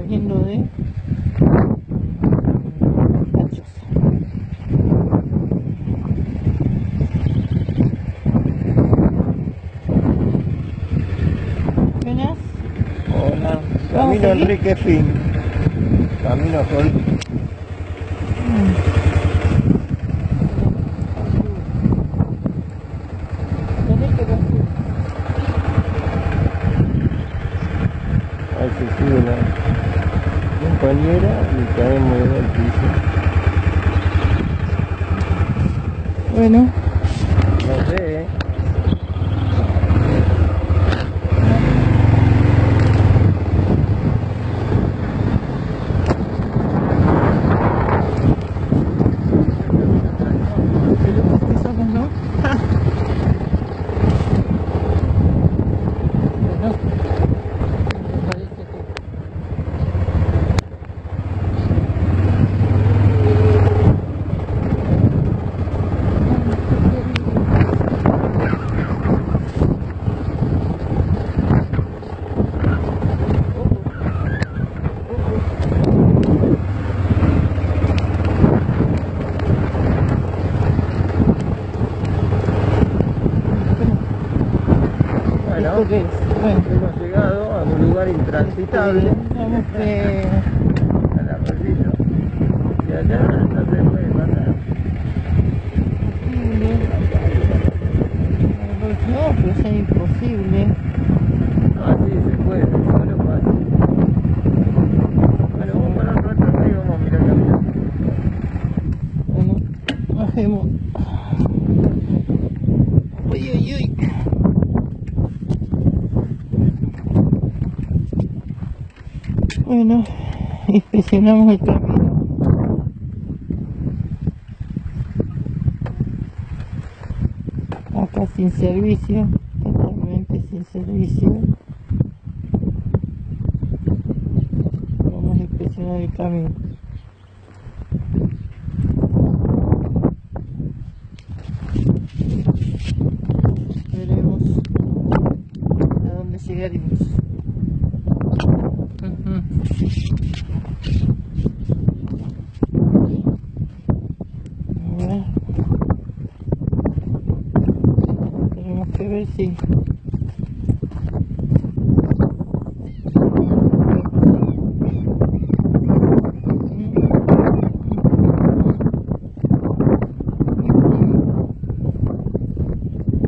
saliendo de la Choza. ¿Buenas? Hola, Camino Enrrique Fynn. Camino con... Ahí se sube la compañera y caemos en el piso. Bueno, No sé, ¿no? Bueno, me parece que bueno, ¿esto qué es? Bueno, hemos llegado a un lugar intransitable. vamos que A la rodilla. Y allá no se puede pasar. no, pues es imposible. Ah, sí, se puede, solo pasa. Bueno, vamos para un rato acá y vamos a mirar caminar. Bueno, bajemos. Uy, uy, uy. Bueno, inspeccionamos el camino. Acá sin servicio, totalmente sin servicio. Vamos a inspeccionar el camino. Veremos a dónde llegaremos. A ver. Tenemos que ver si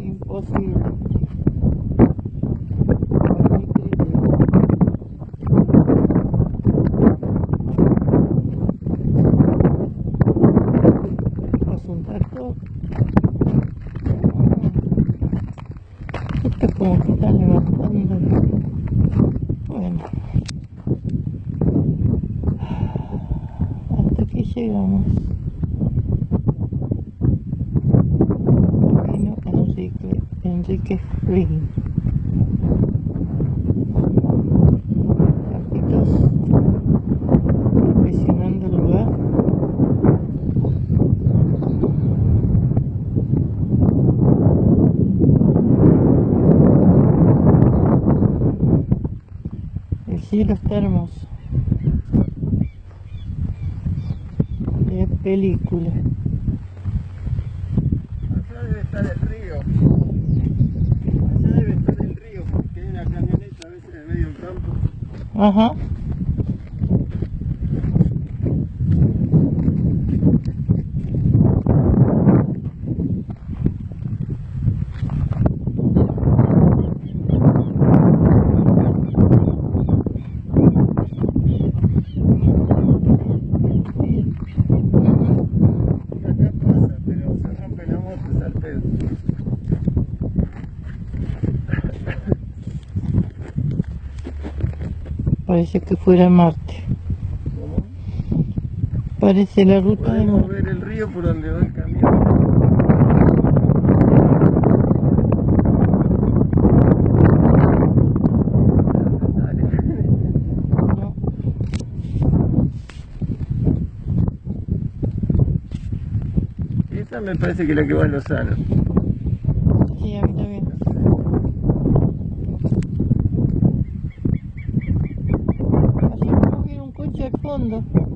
imposible. A mi criterio. Vamos a untar todo. Esto es como que está levantando. Bueno, hasta aquí llegamos. Camino Enrrique Fynn. Capitos, impresionando el lugar. El cielo está hermoso. De película. Allá debe estar el río. Allá debe estar el río porque hay una camioneta a veces en medio del campo. Ajá. Y acá pasa, pero se rompe la moto, es al pedo. Parece que fuera Marte. ¿Cómo? Parece la ruta de Podemos Marte. ver el río por donde va el camión. No. Esa me parece que es la que va a Lozano. Sí, a mí también. Así como que hacia el fondo.